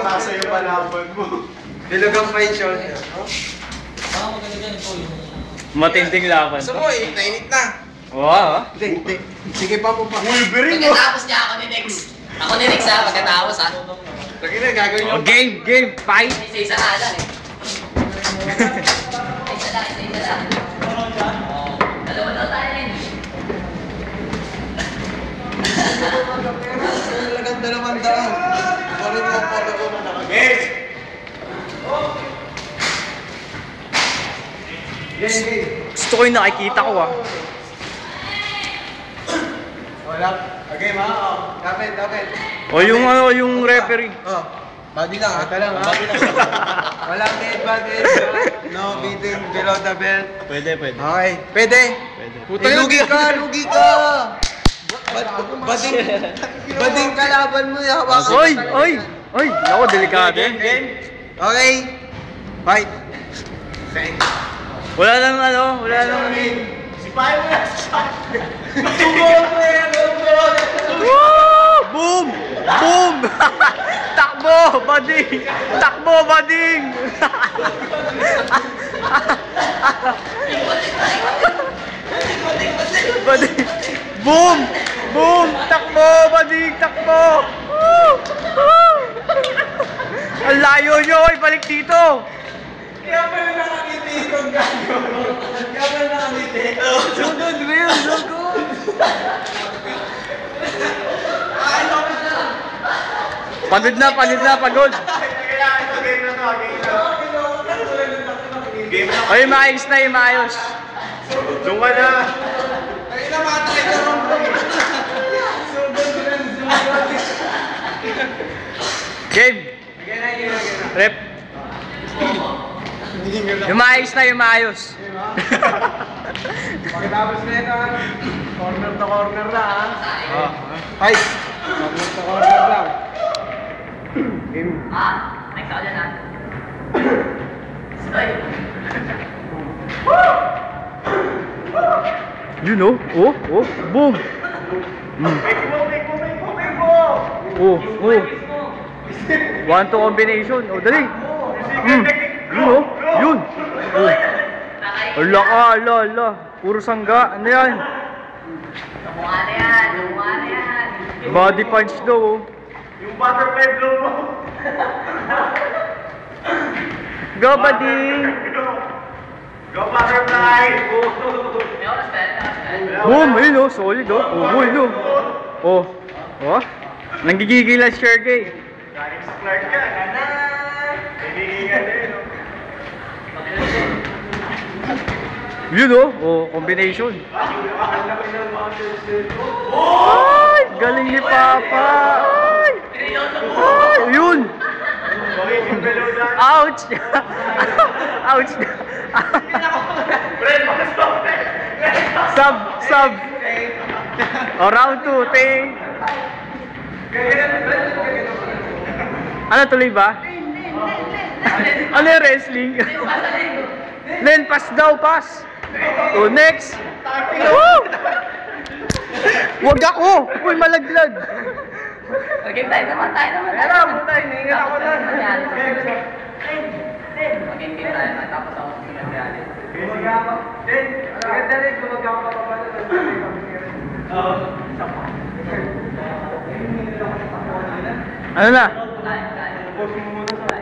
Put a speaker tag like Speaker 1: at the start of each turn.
Speaker 1: nasa iyo palaban mo.
Speaker 2: Bilugang pa yung shoulder.
Speaker 3: Matinding laban.
Speaker 2: Gusto mo eh, nainit na.
Speaker 3: Wow.
Speaker 2: Hindi. Sige pa mo pa.
Speaker 1: Wolverine mo.
Speaker 4: Pagkatapos niya ako ni Nex. Ako ni Nex ha, pagkatapos ha.
Speaker 2: Lagi na, gagawin nyo.
Speaker 3: Game, fight.
Speaker 4: Isa-isa nga lang eh. Isa lang. Dalawa daw tayo rin.
Speaker 2: Talagang 200. Follow mo na nakagay.
Speaker 3: Gusto ko yung nakikita ko ah.
Speaker 2: Wala. Okay, ma. Dapat.
Speaker 3: O yung referee.
Speaker 2: Body lang. Ito lang, ha? Walang bad. No beating below the belt.
Speaker 1: Pwede.
Speaker 2: Okay. Pwede. Lugi ka. Bading kalaban mo yung hawakan.
Speaker 3: Oy! Ako, delikado.
Speaker 2: Okay. Fight.
Speaker 3: Wala nang
Speaker 1: Sipahin mo na.
Speaker 3: Woo! Boom! Takbo, bading! Bading! Boom! Takbo, bading! Woo! Ang layo nyo, balik dito!
Speaker 2: Kaya pala nakangiti itong gago. Sunod, Will. Sunod.
Speaker 3: Pagod na, pagod. Ay, maayos na, maayos.
Speaker 1: Doon ka na.
Speaker 2: Ay, namatay ka ron.
Speaker 3: Game. Rep. Yung maayos.
Speaker 2: Pagkatapos na ito, corner to corner na, ha? Fight. Corner to corner lang. Game.
Speaker 4: Next ako dyan ha. Stoy.
Speaker 3: You know? Boom.
Speaker 1: Make mo.
Speaker 3: 1-2 combination. Dali. Yun. Ala. Puro sangga. Ano yan?
Speaker 4: Nakuha na yan.
Speaker 3: Body punch daw.
Speaker 1: Yung butterfly blow mo.
Speaker 3: Go, bading.
Speaker 1: Go butterfly.
Speaker 4: May oras ba?
Speaker 3: Boom. Ayun solid yun Nanggigigil ang Sergey.
Speaker 1: Galing sa Clark ka. Hinihingan din.
Speaker 3: Yun combination. Ay, galing ni Papa. Ay, yun. Ouch. Sub. Round 2, ting. Ano tuloy ba? Ano yung wrestling? Len, pass. Next. Woo! Wag ako! Uy, malaglag.
Speaker 4: Okay, tayo naman.
Speaker 2: Pero, puta, hinihingan ako na.
Speaker 4: Okay, tayo naman. Tapos ako sinagdali.
Speaker 2: Gumagawa pa ba na?
Speaker 3: Ano na?
Speaker 4: Tayo.